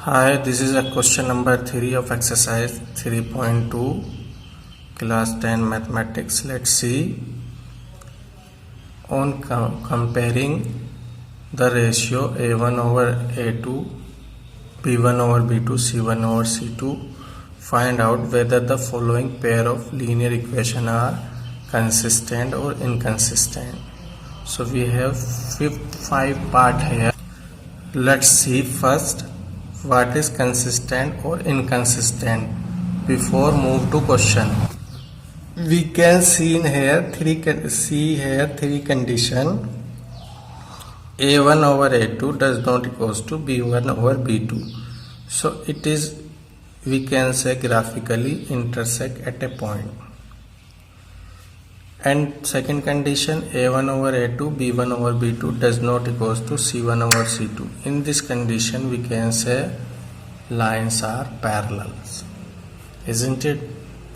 Hi, this is a question number 3 of exercise 3.2 class 10 mathematics. Let's see on comparing the ratio A1 over A2, B1 over B2, C1 over C2. Find out whether the following pair of linear equations are consistent or inconsistent. So we have 5 part here. Let's see first what is consistent or inconsistent before move to question. We can see in here three condition. A1 over A2 does not equals to B1 over B2. So it is, we can say, graphically intersect at a point. And second condition, A1 over A2, B1 over B2 does not equals to C1 over C2. In this condition, we can say lines are parallel, isn't it?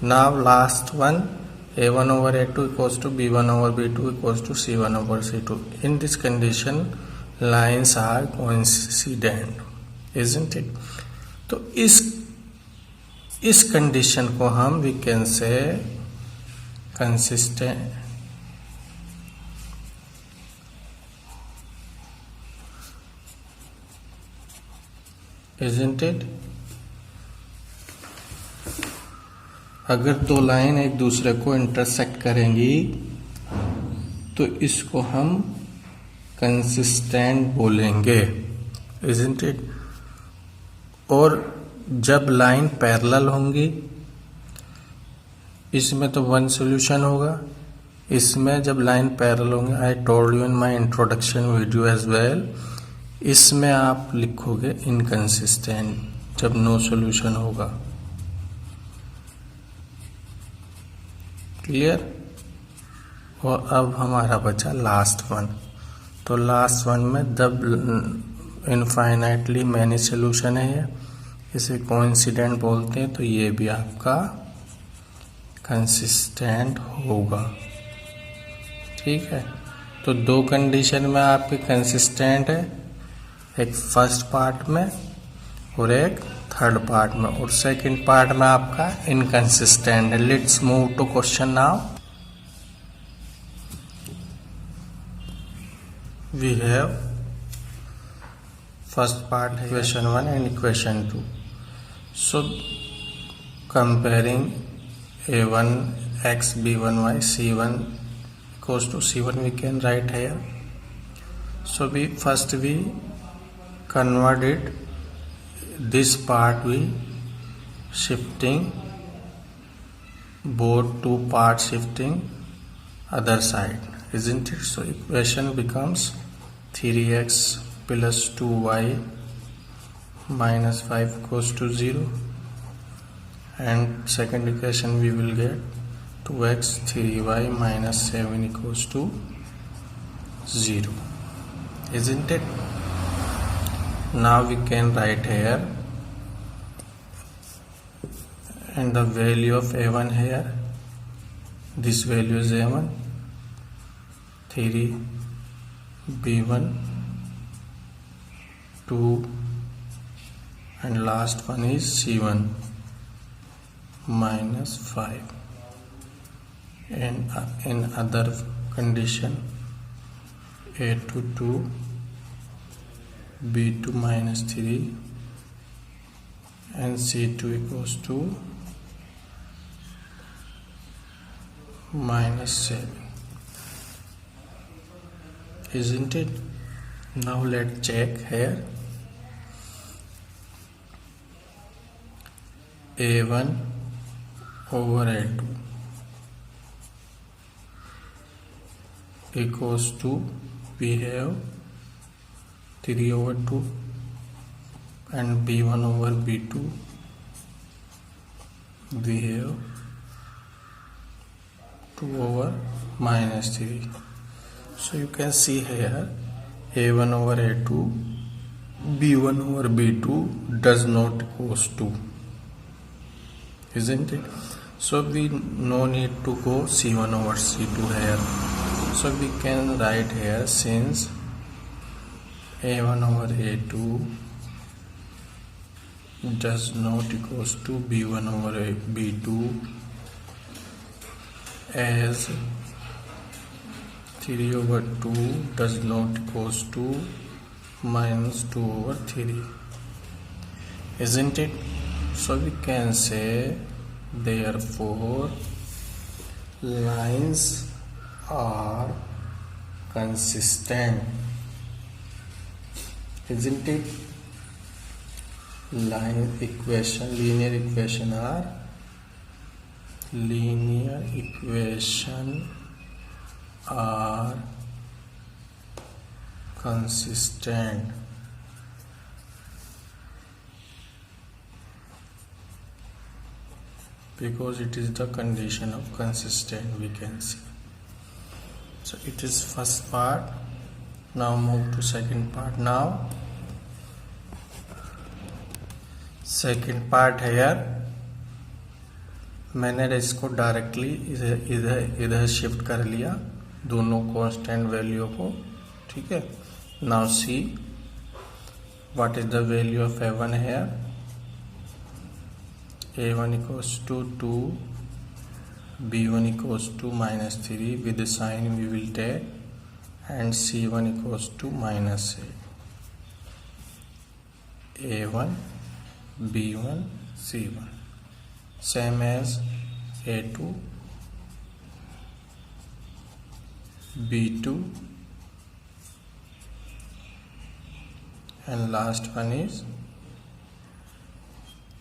Now last one, A1 over A2 equals to B1 over B2 equals to C1 over C2. In this condition, lines are coincident, isn't it? तो इस condition को हम we can say consistent, isn't it? अगर दो line एक दूसरे को intersect करेंगी तो इसको हम कंसिस्टेंट बोलेंगे, isn't it? और जब लाइन पैरेलल होंगी, इसमें तो वन सॉल्यूशन होगा. इसमें जब लाइन पैरेलल होंगे, I told you in my introduction video as well, इसमें आप लिखोगे इनकंसिस्टेंट जब नो सॉल्यूशन होगा. क्लियर? और अब हमारा बचा लास्ट वन. तो लास्ट वन में जब इनफाइनाइटली मैनी सॉल्यूशन है, इसे कोइंसिडेंट बोलते हैं, तो ये भी आपका कंसिस्टेंट होगा. ठीक है, तो दो कंडीशन में आपके कंसिस्टेंट है, एक फर्स्ट पार्ट में और एक थर्ड पार्ट में, और सेकंड पार्ट में आपका इनकंसिस्टेंट है. Let's move to question now. We have first part है equation 1 and equation 2. So comparing A1 x B1 y C1 equals to C1, we can write here. So we convert it, this part we shifting, both two parts shifting other side, isn't it? So equation becomes 3x plus 2y minus 5 equals to 0. And second equation we will get 2x 3y minus 7 equals to 0, isn't it? Now we can write here, and the value of A1 here, this value is A1, 3 B1 2, and last one is C1 minus 5. And in other condition, A2 2, B2 minus 3, and C2 equals to minus 7, isn't it? Now let's check here. A1 over A2 equals to, we have 3 over 2, and B1 over B2 we have 2 over minus 3. So you can see here A1 over A2, B1 over B2 does not equals to, isn't it? So we no need to go C1 over C2 here. So we can write here, since A1 over A2 does not equals to b1 over b2 as 3 over 2 does not equals to minus 2 over 3, isn't it? So we can say therefore lines are consistent, isn't it? Linear equation are consistent. Because it is the condition of consistent, we can see. So it is first part. Now move to second part. Now second part here मैंने इसको directly इधर shift कर लिया दोनों constant value को, ठीक है. Now see what is the value of a1 here. a1 equals to 2, b1 equals to minus 3 with the sign we will take, and c1 equals to minus 8. a1 b1 c1 same as a2 b2 and last one is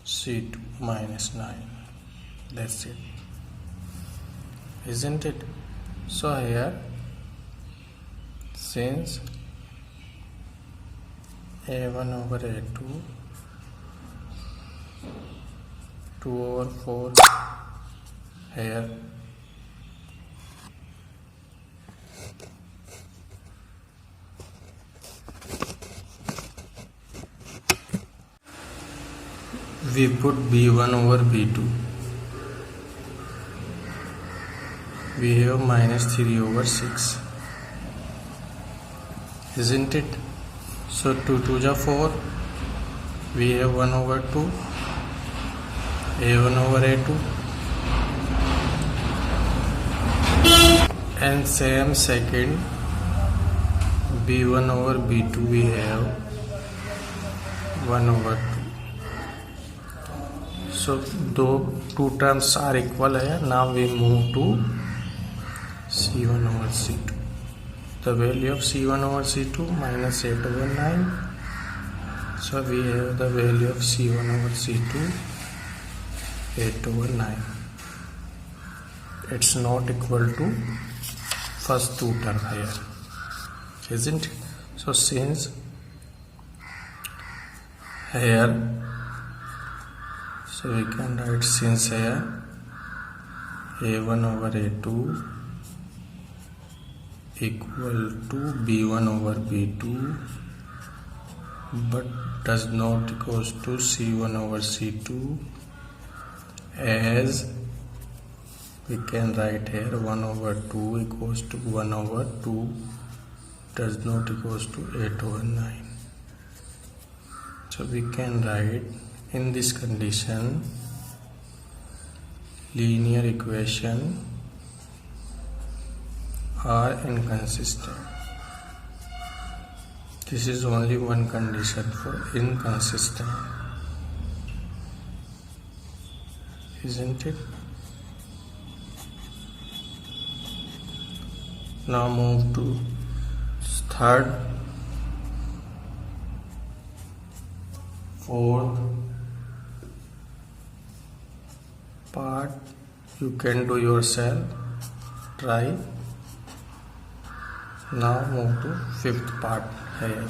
c2 minus 9. That's it, isn't it? So here since a1 over a2 2 over 4 here we put b1 over b2, we have minus 3 over 6, isn't it? So 2 2 is 4, we have 1 over 2, a1 over a2, and same second b1 over b2 we have 1 over 2. So two terms are equal here. Now we move to c1 over c2. The value of c1 over c2 minus 8 over 9. So we have the value of c1 over c2 8 over 9. It's not equal to first two term here, isn't it? So since here, so we can write since here a1 over a2 equal to b1 over b2 but does not equals to c1 over c2, as we can write here 1 over 2 equals to 1 over 2 does not equals to 8 over 9. So we can write in this condition linear equation are inconsistent. This is only one condition for inconsistent, isn't it? Now move to third, fourth part. You can do yourself, try. Now move to fifth part here.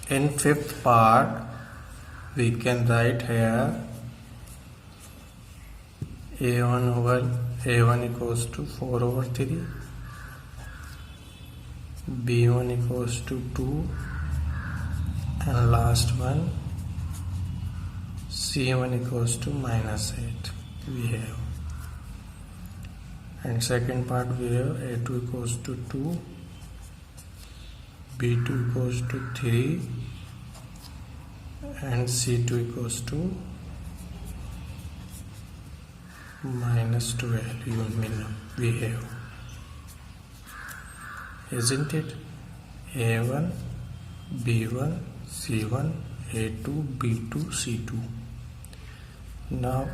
In fifth part we can write here a1 equals to 4 over 3, b1 equals to 2, and last one c1 equals to minus 8 we have, and second part we have a2 equals to 2, b2 equals to 3, and C2 equals to minus 12 union we have, isn't it? A1, B1, C1, A2, B2, C2. Now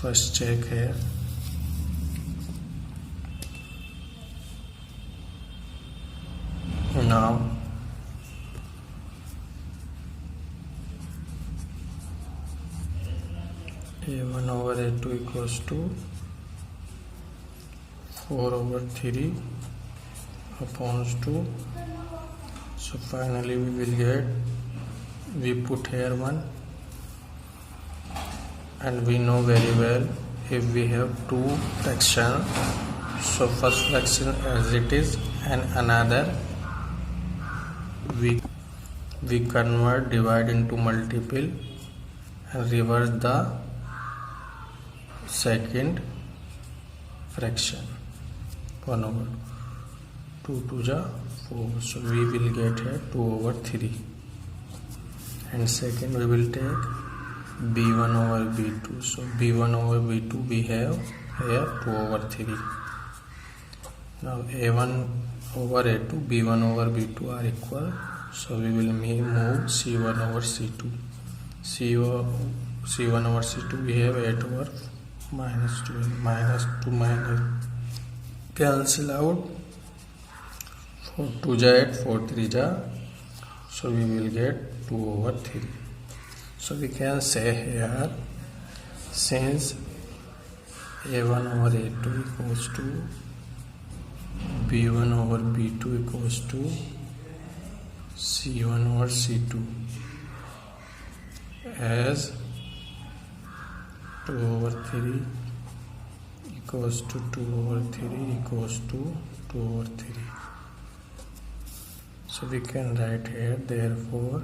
first check here. Now A1 over A2 equals to 4 over 3 upon 2. So finally we will get, we put here 1, and we know very well if we have two fractions, so first fraction as it is and another we convert, divide into multiple and reverse the second fraction. 1 over 2 to the 4, so we will get here 2 over 3, and second we will take B1 over B2, so B1 over B2 we have here 2 over 3. Now A1 over A2, B1 over B2 are equal, so we will move C1 over C2. C1 over C2 we have 8 over minus 12, minus 2 minus cancel out, 4 2 ja 8, 4 3 ja, so we will get 2 over 3. So we can say here, since A1 over A2 equals to B1 over B2 equals to C1 over C2, as 2 over 3 equals to 2 over 3 equals to 2 over 3. So we can write here, therefore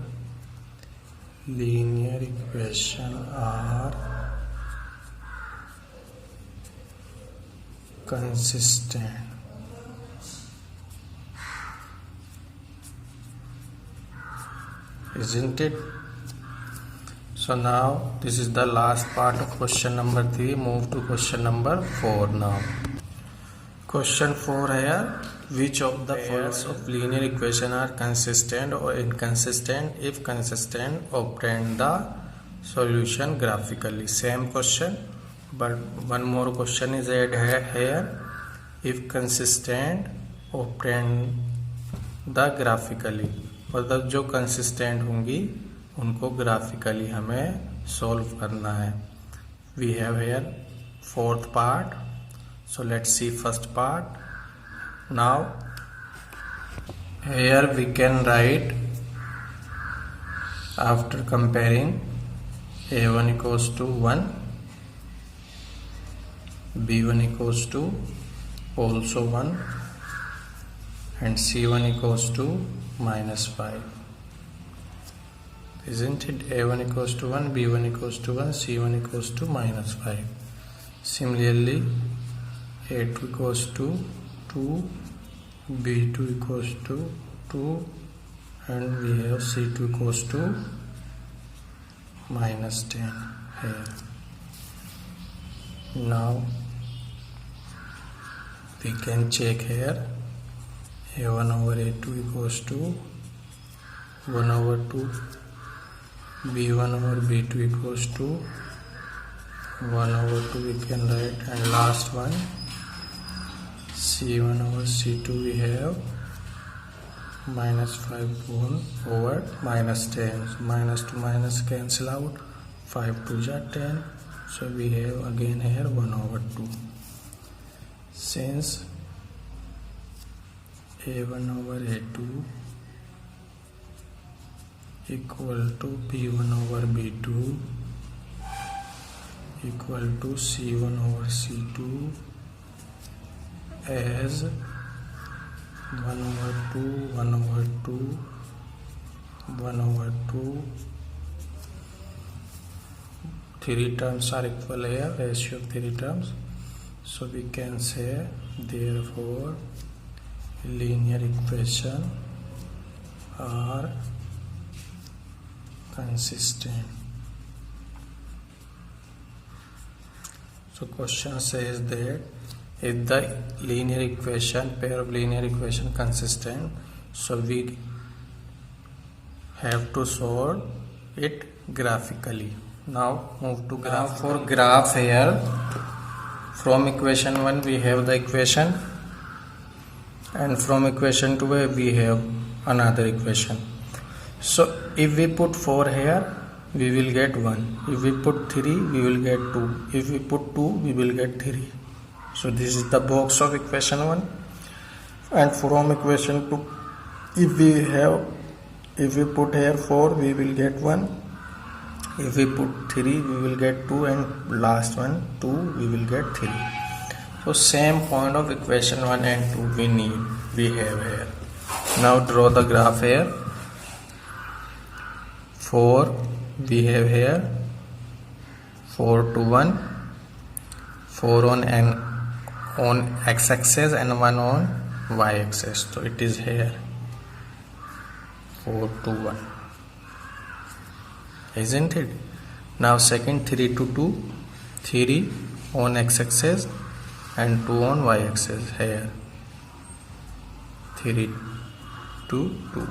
linear equation are consistent. Isn't it? So now this is the last part of question number 3. Move to question number 4 now. Question 4 here. Which of the pairs of linear equation are consistent or inconsistent? If consistent, obtain the solution graphically. Same question, but one more question is added here. If consistent, obtain the graphically. मतलब जो consistent होंगी उनको graphically हमें solve करना है. We have here fourth part. So let's see first part. Now here we can write, after comparing, A1 equals to 1, B1 equals to also 1, and C1 equals to minus 5. Isn't it? A1 equals to 1, B1 equals to 1, C1 equals to minus 5. Similarly, A2 equals to 2, B2 equals to 2, and we have C2 equals to minus 10 here. Now we can check here. A1 over A2 equals to 1 over 2, B1 over B2 equals to 1 over 2 we can write, and last one C1 over C2 we have minus 5 over minus 10. So minus to minus cancel out, 5 2 ja 10. So we have again here 1 over 2. Since A1 over A2 equal to B1 over B2 equal to C1 over C2 as 1 over 2, 1 over 2, 1 over 2. 3 terms are equal here, ratio of 3 terms. So we can say, therefore linear equation are consistent. So question says that if the linear equation, pair of linear equation consistent, so we have to solve it graphically. Now move to graph. For graph here, from equation 1 we have the equation, and from equation 2 we have another equation. So if we put 4 here, we will get 1. If we put 3, we will get 2. If we put 2, we will get 3. So this is the box of equation 1. And from equation 2, if we put here 4, we will get 1. If we put 3, we will get 2, and last one 2, we will get 3. So same point of equation 1 and 2 we have here. Now draw the graph here. 4 we have here, 4 to 1, 4 on x-axis and 1 on y-axis. So it is here 4 to 1, isn't it? Now second, 3 to 2, 3 on x-axis and 2 on y-axis here, 3 to 2.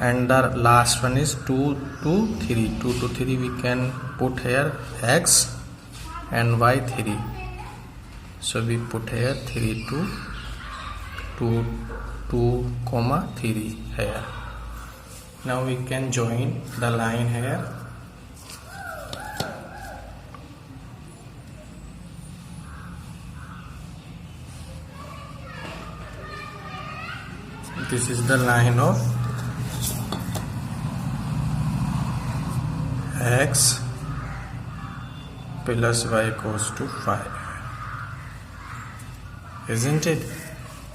And the last one is 2 to 3. 2 to 3 we can put here x and y 3. So we put here 3 to 2, 3 here. Now we can join the line here. This is the line of x plus y equals to 5, isn't it?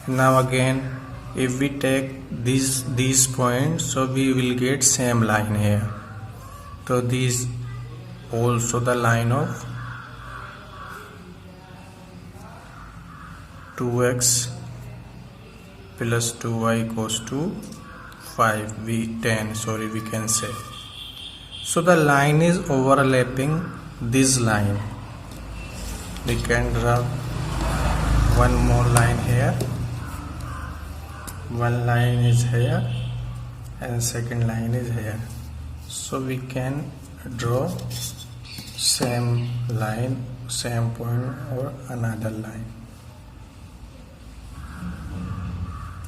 Now again, if we take these points, so we will get same line here. So these also the line of 2x plus 2y equals to 5, we can say. So the line is overlapping this line. We can draw one more line here. One line is here and second line is here. So we can draw same line, same point or another line.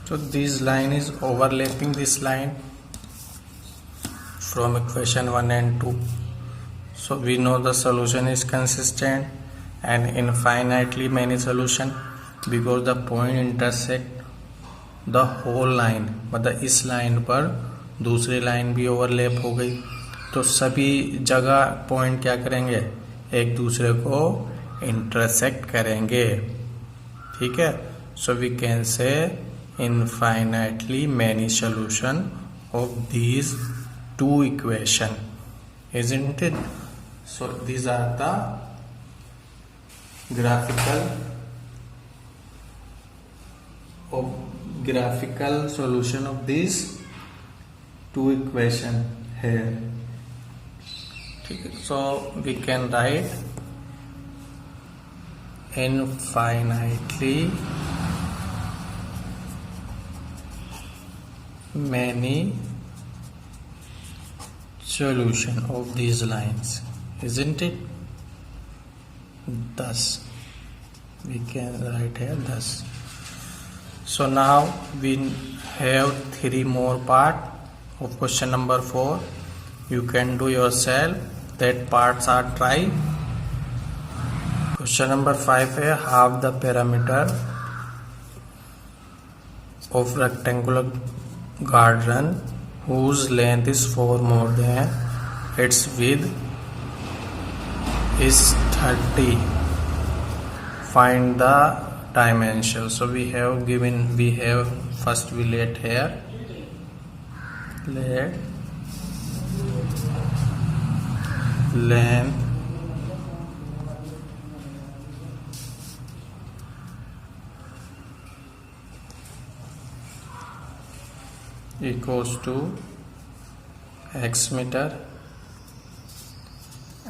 So this line is overlapping this line from equation 1 and 2. So we know the solution is consistent and infinitely many solution, because the point intersect the whole line. मतलब इस line पर दूसरी line भी overlap हो गई, तो सभी जगह पॉइंट क्या करेंगे, एक दूसरे को इंटरसेक्ट करेंगे. ठीक है. So we can say infinitely many solution of these two equation, isn't it? So these are the graphical solution of these two equation here. So we can write infinitely many solution of these lines, isn't it? Thus we can write here thus. So now we have 3 more part of question number 4. You can do yourself, that parts are try. Question number 5 है, half the perimeter of rectangular garden whose length is 4 more than its width is 30. Find the dimension. So we have first we let here, let length equals to x meter,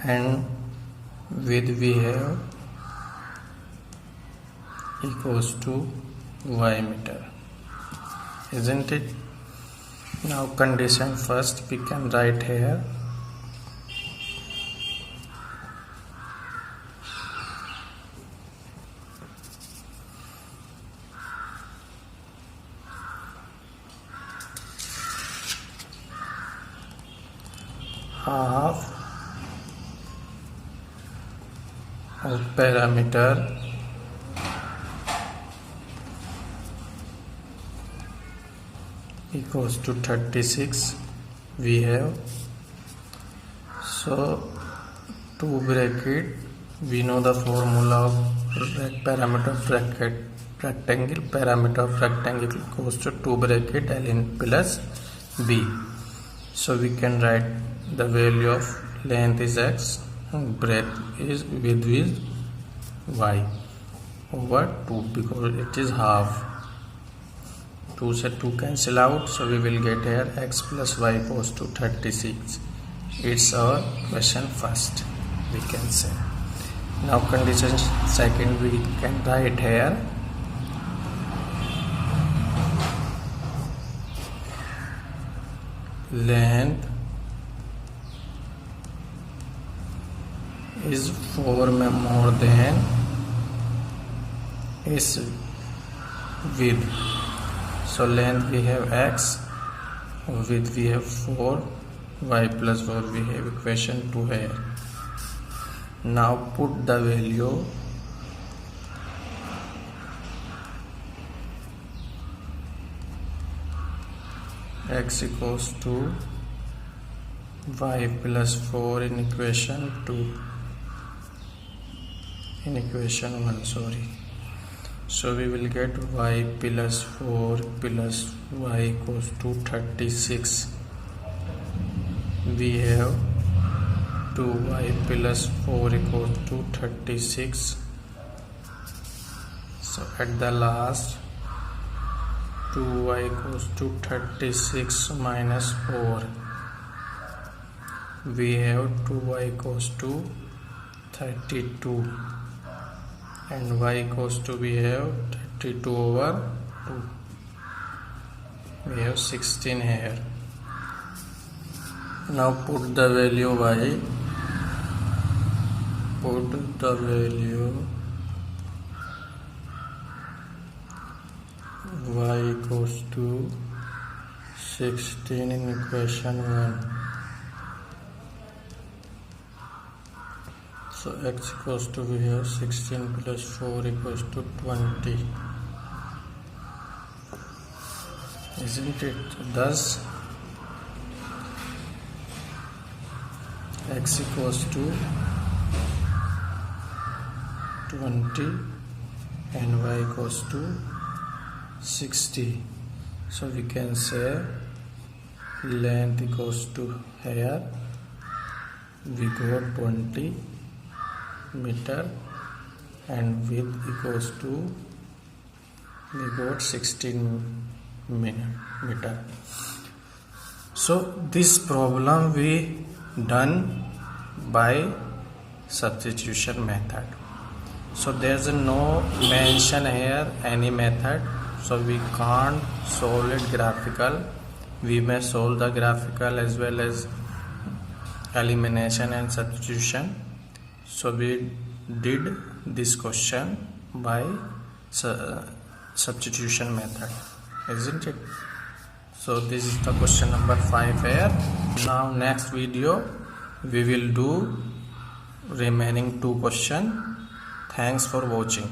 and width we have equals to y meter, isn't it? Now condition first we can write here. Half of parameter equals to 36 we have. So two bracket, we know the formula of parameter of rectangle. Parameter of rectangle equals to 2 bracket ln plus b. So we can write the value of length is x, breadth is, width is y over 2 because it is half. 2 से 2 cancel out, so we will get here x plus y equals to 36. It's our question first, we can say. Now condition second we can write here. Length is 4 more than is width. So length we have x, width we have 4, y plus 4 we have equation 2 here. Now put the value x equals to y plus 4 in equation 2, in equation 1, sorry. So we will get y plus 4 plus y equals to 36. We have 2y plus 4 equals to 36. So at the last 2y equals to 36 minus 4. We have 2y equals to 32. And y equals to, we have 32 over 2. We have 16 here. Now put the value y. Put the value y equals to 16 in equation 1. So x equals to, we have 16 plus 4 equals to 20, isn't it? Thus x equals to 20 and y equals to 60. So we can say length equals to, here we got 20 meter and width equals to, we got 16 meter. So this problem we done by substitution method. So there's no mention here any method, so we can't solve it graphical. We may solve the graphical as well as elimination and substitution. So we did this question by substitution method, isn't it? So this is the question number 5 here. Now next video we will do remaining 2 questions. Thanks for watching.